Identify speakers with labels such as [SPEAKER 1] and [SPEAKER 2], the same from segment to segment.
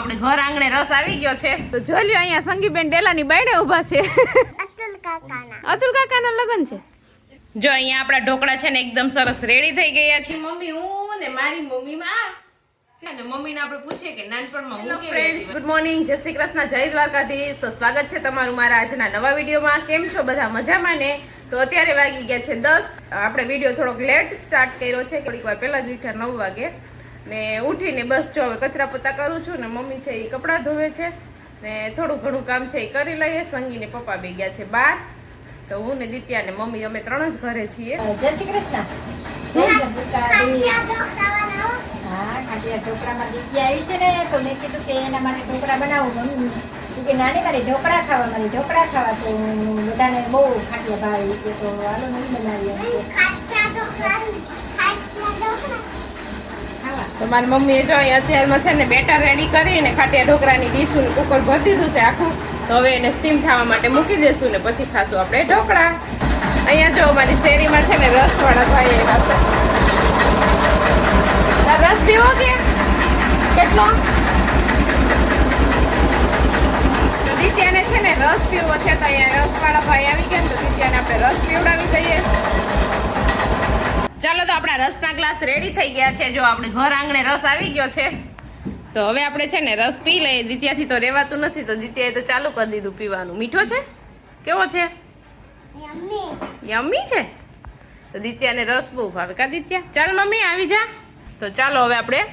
[SPEAKER 1] આપણે ઘર આંગણે રસ આવી ગયો છે તો જોઈ લ્યો અહીંયા સંગીબેન ડેલાની બાયણે ઊભા છે અતુલ કાકાના લગ્ન છે જો અહીંયા આપણા ઢોકળા છે ને એકદમ સરસ રેડી થઈ ગયા છે મમ્મી હું ને મારી મમ્મી માં અને મમ્મીને આપણે પૂછીએ કે નાનપણમાં હું કેવી હતી ગુડ મોર્નિંગ જય શ્રી કૃષ્ણ જય દ્વારકાધીશ તો સ્વાગત છે તમારું મારા આજના નવા વિડીયોમાં કેમ છો બધા મજામાં ને તો અત્યારે વાગી ગયા છે 10 આપણે વિડીયો થોડોક લેટ સ્ટાર્ટ કર્યો છે થોડીક વાર પહેલા જ ઉઠ્યા 9 વાગે ને ઉઠીને બસ જો હવે કચરા પોતા કરું છું ને મમ્મી છે એ કપડાં ધોવે છે ને થોડું ઘણું કામ છે એ કરી લઈએ સંગીને પપ્પા બે ગયા છે બહાર તો હું ને દિત્યા ને મમ્મી અમે ત્રણ જ ઘરે છીએ
[SPEAKER 2] જય શ્રી કૃષ્ણ ઢોકળામાં દિત્યા આવી છે ને તો મેં કીધું કે એના માટે ઢોકળા બનાવું મમ્મી કે નાની મારી ઢોકળા ખાવા તો બધાને બહુ ખાટિયા ભાવે કે તો હાલો નહીં બનાવીએ
[SPEAKER 1] તો મારી મમ્મીએ જો અત્યારમાં છે ને બેટર રેડી કરીને ખાટિયા ઢોકળાની ડીશું કુકર ભરી દીધું છે આખું તો હવે એને સ્ટીમ થવા માટે મૂકી દેશું ને પછી ખાશું આપણે ઢોકળા અહીંયા જો મારી શેરીમાં છે ને રસવાળા ભાઈ એવા છે રસ પીવો કે કેટલો દિત્યાને છે ને રસ પીવો છે તો અહીંયા રસવાળા ભાઈ આવી ગયા તો દિત્યાને આપણે રસ પીવડાવી દઈએ ચાલો તો આપણા રસના ગ્લાસ રેડી થઈ ગયા છે જો આપણે ઘર આંગણે રસ આવી ગયો છે તો હવે આપણે છે ને રસ પી લઈએ દિત્યાથી તો રહેવાતું નથી તો દિત્યાએ તો ચાલુ કરી દીધું પીવાનું મીઠો છે કેવો છે યમ્મી છે તો દિત્યાને રસ બહુ ભાવે કા દિત્યા ચાલ મમ્મી આવી જા તો ચાલો હવે આપણે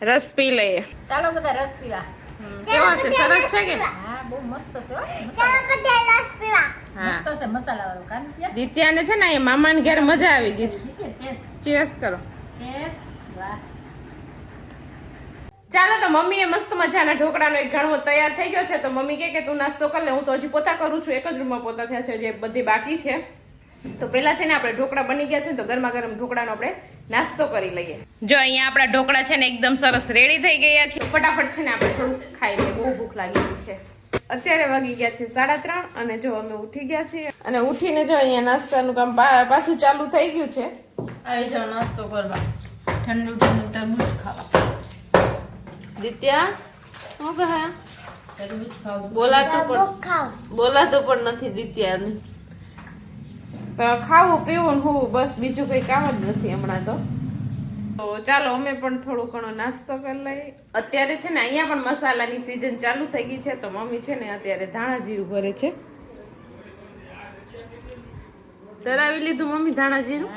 [SPEAKER 1] રસ પી લઈએ
[SPEAKER 2] ચાલો બધા રસ પીવા
[SPEAKER 1] કેવો છે સરસ છે કે
[SPEAKER 2] હા બહુ મસ્ત છે ચાલો બધા રસ પીવા
[SPEAKER 1] હા
[SPEAKER 2] મસ્ત છે મસાલાવાળો કાન
[SPEAKER 1] દિત્યાને છે ને એ મામાને ઘેર મજા આવી ગઈ છે ચીયર્સ કરો
[SPEAKER 2] ચેસ વાહ
[SPEAKER 1] ચાલો તો મમ્મીએ મસ્ત મજાના ઢોકળાનો એક ઘણો તૈયાર થઈ ગયો છે તો મમ્મી કહે કે તું નાસ્તો કરી લે હું તો હજી પોતા કરું છું એક જ રૂમમાં પોતા થયા છે જે બધી બાકી છે તો પહેલા છે ને આપણે ઢોકળા બની ગયા છે તો ગરમા ગરમ ઢોકળાનો આપણે નાસ્તો કરી લઈએ જો અહીંયા આપણા ઢોકળા છે ને એકદમ સરસ રેડી થઈ ગયા છે ફટાફટ છે ને આપણે થોડુંક ખાઈ લઈએ બહુ ભૂખ લાગી ગઈ છે અત્યારે વાગી ગયા છે 3:30 અને જો અમે ઉઠી ગયા છીએ અને ઉઠીને જો અહીંયા નાસ્તાનું કામ પાછું ચાલુ થઈ ગયું છે આવી જાઓ નાસ્તો કરવા ઠંડુ ઠંડુ તરબૂચ ખાવા દિત્યા શું કહે તરબૂચ ખાવ બોલાતું પણ નથી દિત્યાને ખાવું પીવું હું બસ બીજું કઈ કામ જ નથી હમણાં તો ચાલો અમે પણ થોડો ઘણો નાસ્તો કરી લઈએ અત્યારે છે ને અહીંયા પણ મસાલાની સીઝન ચાલુ થઈ ગઈ છે તો મમ્મી છે ને અત્યારે ધાણા જીરું ભરે છે ધરાવી લીધું મમ્મી ધાણા જીરું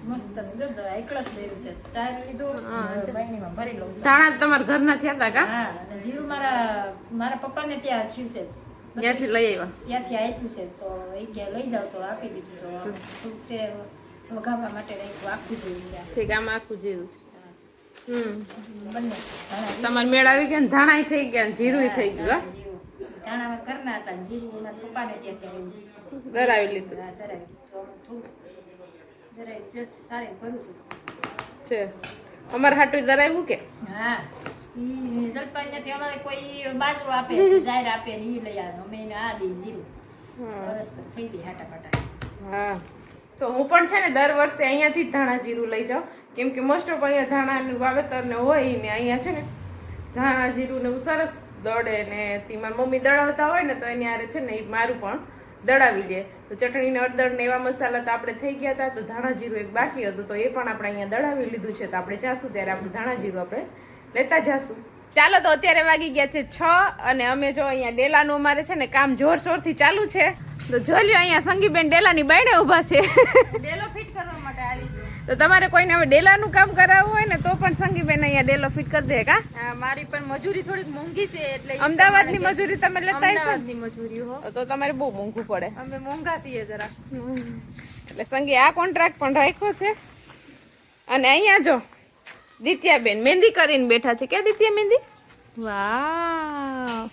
[SPEAKER 2] મસ્ત જો એકલસ લેવું છે ચાર લીધું બાયણીમાં ભરી લઉં
[SPEAKER 1] ધાણા તમારા ઘરના થયા હતા કા
[SPEAKER 2] હા અને જીરું મારા પપ્પાને ત્યાં થયું છે
[SPEAKER 1] ત્યાંથી લઈ આવ્યા
[SPEAKER 2] ત્યાંથી આપ્યું છે તો એ કે લઈ જાવ તો આપી દીધું તો શું છે વઘાવવા માટે રાખ્યું આખું જીરું છે
[SPEAKER 1] ઠીક આમાં આખું જીરું છે
[SPEAKER 2] બંને
[SPEAKER 1] તમારે મેળ આવી ગયા ને ધાણા થઈ ગયા ને જીરું થઈ ગયું
[SPEAKER 2] જીરું ધાણા કરના હતા જીરું એના પપ્પાને ત્યાં
[SPEAKER 1] ધરાવી લીધું
[SPEAKER 2] ધરાવી થોડું ધરાવી જસ્ટ સારી ભરું છું
[SPEAKER 1] છે અમારે હાટું ધરાવ્યું કે
[SPEAKER 2] હા જલપાઈથી અમારે કોઈ બાજરો આપે જાહેર આપે ને એ લઈ આવે અમે એને આ દઈ જીરું સરસ થઈ ગઈ હાટા
[SPEAKER 1] હા તો હું પણ છે ને દર વર્ષે અહીંયાથી જ ધાણા જીરું લઈ જાઉં કેમ કે મોસ્ટ ઓફ અહીંયા ધાણાનું વાવેતર ને હોય ને અહીંયા છે ને ધાણા જીરું ને એવું સરસ દળે ને તેમાં મમ્મી દળાવતા હોય ને તો એની હારે છે ને એ મારું પણ દળાવી લે તો ચટણી ને અડદર ને એવા મસાલા તો આપણે થઈ ગયા હતા તો ધાણા જીરું એક બાકી હતું તો એ પણ આપણે અહીંયા દળાવી લીધું છે તો આપણે જાશું ત્યારે આપણું ધાણા જીરું આપણે લેતા જાશું ચાલો તો અત્યારે વાગી ગયા છે 6 અને અમે જો અહીંયા ડેલાનું અમારે છે ને કામ જોરશોરથી ચાલુ છે તો જોઈ લ્યો અહીંયા સંગીબેન ડેલાની બાયણે ઊભા છે ડેલો ફિટ કરવા માટે આવી છે તો તમારે કોઈને હવે ડેલાનું કામ કરાવવું હોય ને તો પણ સંગીબેન અહીંયા ડેલો ફિટ કરી દે કા
[SPEAKER 3] મારી પણ મજૂરી થોડીક મોંઘી છે એટલે
[SPEAKER 1] અમદાવાદની મજૂરી તમે લેતા
[SPEAKER 3] અમદાવાદની મજૂરી હો
[SPEAKER 1] તો તમારે બહુ મોંઘું પડે
[SPEAKER 3] અમે મોંઘા છીએ જરા
[SPEAKER 1] એટલે સંગી આ કોન્ટ્રાક્ટ પણ રાખ્યો છે અને અહીંયા જો દિત્યાબેન મહેંદી કરીને બેઠા છે કે દિત્યા મહેંદી વાહ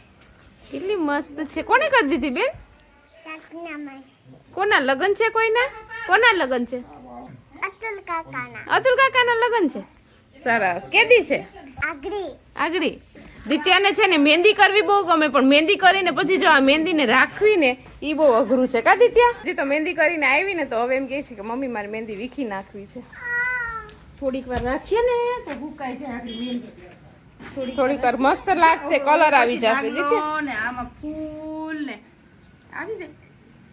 [SPEAKER 1] કેટલી મસ્ત છે કોને કરી દીધી બેન કોના લગન છે કોના લગન છે અતુલ કાકાના લગન છે સરસ કેદી છે આગળી દિત્યાને છે ને મહેંદી કરવી બહુ ગમે પણ મહેંદી કરીને પછી જો આ મહેંદીને રાખવી ને એ બહુ અઘરું છે કા દિત્યા હજી તો મહેંદી કરીને આવી ને તો હવે એમ કહે છે કે મમ્મી મારે મહેંદી વીખી નાખવી છે
[SPEAKER 3] થોડીક વાર રાખીએ ને તો ભૂકાઈ જાય આપણી મહેંદી
[SPEAKER 1] થોડીક વાર મસ્ત લાગશે, કલર આવી જશે
[SPEAKER 3] ઢાંકણો
[SPEAKER 1] દિત્યા.
[SPEAKER 3] ને આમાં ફૂલ ને આવી જાય.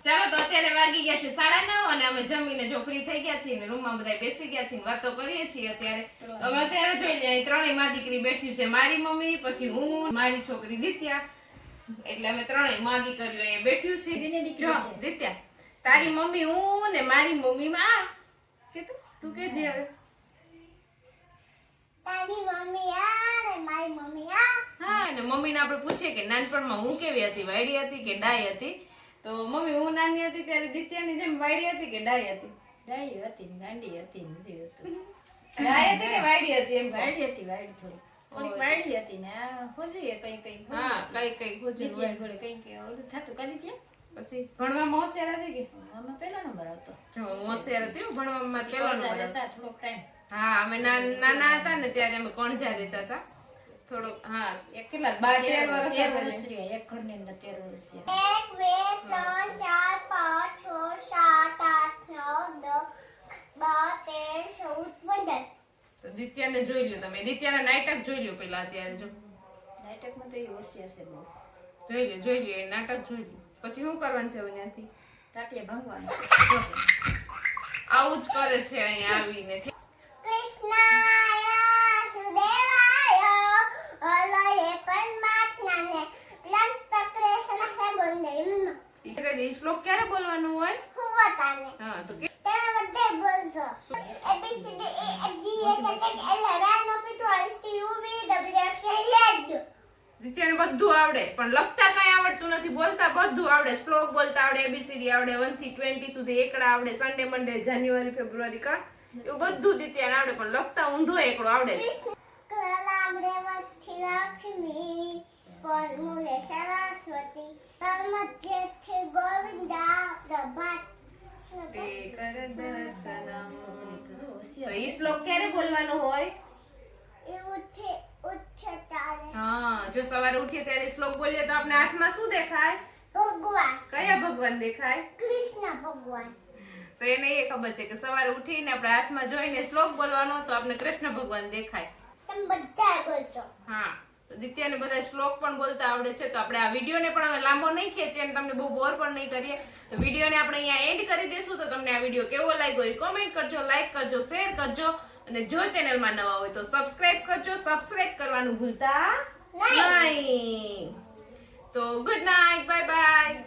[SPEAKER 1] ચાલો તો અત્યારે વાગી ગયા છે 9:30 અને અમે જમીને જો ફ્રી થઈ ગયા છીએ ને રૂમમાં બધા બેસી ગયા છીએ, વાતો કરીએ છીએ. અત્યારે અમે અત્યારે જોઈ લઈએ ત્રણેય માં દીકરી બેઠી છે, મારી મમ્મી, પછી હું, મારી છોકરી દિત્યા. એટલે અમે ત્રણેય માં દીકરીઓ અહીંયા બેઠ્યું છે.
[SPEAKER 2] દીદીની દીકરી
[SPEAKER 1] જો
[SPEAKER 2] છે.
[SPEAKER 1] દિત્યા, તારી મમ્મી હું ને મારી મમ્મી માં કે તું કે જે હવે
[SPEAKER 2] તારી મમ્મી આ ને મારી મમ્મી આ.
[SPEAKER 1] હા, અને મમ્મીને આપણે પૂછીએ કે નાનપણમાં હું કેવી હતી, વાયડી હતી કે ડાય હતી? તો મમ્મી હું નાની હતી ત્યારે દિત્યાની જેમ વાયડી હતી કે ડાય હતી?
[SPEAKER 2] ડાઈ હતી ને ગાંડી હતી ને બધી હતી.
[SPEAKER 1] ડાય હતી કે વાયડી હતી એમ?
[SPEAKER 2] વાયડી હતી, વાયડી થોડીક વાયડી હતી ને આ હોજી કઈ કઈ
[SPEAKER 1] હા, કઈ ખોજું
[SPEAKER 2] દીદી ઘરે કઈ કઈ ઓલું થતું કરી દે.
[SPEAKER 1] પછી ભણવામાં હોશિયાર હતી કે?
[SPEAKER 2] આમાં પહેલો નંબર આવતો.
[SPEAKER 1] જો હું હોશિયાર હતી હો, ભણવામાં પેલો નંબર હતો.
[SPEAKER 2] હતા થોડોક ટાઈમ.
[SPEAKER 1] હા, અમે નાના હતા ને ત્યારે અમે કણજા રહેતા હતા થોડોક. હા, એક કેટલા 12-13 વર્ષ
[SPEAKER 2] 13
[SPEAKER 1] હતા
[SPEAKER 2] વર્ષ
[SPEAKER 1] ને.
[SPEAKER 2] રહ્યા, એક ઘરની અંદર 13 વર્ષ રહ્યા. 1 2 3 4 5 6 7 8 9 10 12 13 14 15.
[SPEAKER 1] તો દિત્યાને જોઈ લ્યો તમે, દિત્યાના નાટક જોઈ લ્યો પેલા. અત્યારે જો
[SPEAKER 2] નાટકમાં તો એ હોશિયાર છે બહુ.
[SPEAKER 1] જોઈ લ્યો એ નાટક જોઈ લ્યો. પછી શું કરવાનું છે હવે ત્યાંથી?
[SPEAKER 2] ટાટિયા ભાંગવાનું.
[SPEAKER 1] આવું જ કરે છે અહીંયા આવીને.
[SPEAKER 2] કૃષ્ણાય સુદેવાય હલય પરમાત્માને લંતક્રેશન હે બોંદે
[SPEAKER 1] એ શ્લોક ક્યારે બોલવાનું હોય?
[SPEAKER 2] હુવતાને
[SPEAKER 1] હા, તો કે
[SPEAKER 2] તમે બધે બોલજો. ABCD EFGH L M N O P Q R S T U V W X Y Z.
[SPEAKER 1] દિત્યાને બધું આવડે, પણ લખતા કઈ આવડતું નથી, બોલતા બધું આવડે. શ્લોક બોલતા આવડે, એબીસીડી આવડે, 1 થી 20 સુધી એકડા આવડે, સન્ડે મંડે જાન્યુઆરી ફેબ્રુઆરી કા એવું બધું દિત્યાને આવડે, પણ લખતા ઊંધો એકડો આવડે.
[SPEAKER 2] કલાગ્રેવથી લક્ષ્મી કોલમૂલે સરસ્વતી કર્મધ્યથી ગોવિંદા પ્રભાત.
[SPEAKER 1] તે કર દર્શનમ. તો ઈ શ્લોક ક્યારે બોલવાનો હોય? હા, જો સવારે ઉઠીએ ત્યારે શ્લોક બોલીએ તો આપણે હાથમાં શું દેખાય?
[SPEAKER 2] ભગવાન
[SPEAKER 1] કયા ભગવાન દેખાય?
[SPEAKER 2] કૃષ્ણ ભગવાન.
[SPEAKER 1] તો એને એ ખબર છે કે સવારે ઉઠીને આપણે હાથમાં જોઈને શ્લોક બોલવાનો તો આપણે કૃષ્ણ ભગવાન દેખાય.
[SPEAKER 2] તમે બધા બોલજો.
[SPEAKER 1] હા, તો દિત્યાને બધા શ્લોક પણ બોલતા આવડે છે. તો આપણે આ વિડીયોને પણ હવે લાંબો નહીં ખેંચીએ અને તમને બહુ બોર પણ નહીં કરીએ. તો વિડીયોને આપણે અહીંયા એન્ડ કરી દઈશું. તો તમને આ વિડીયો કેવો લાગ્યો એ કોમેન્ટ કરજો, લાઈક કરજો, શેર કરજો, અને જો ચેનલમાં નવા હોય તો સબસ્ક્રાઇબ કરજો. સબસ્ક્રાઇબ કરવાનું ભૂલતા નહીં. તો ગુડ નાઇટ, બાય બાય.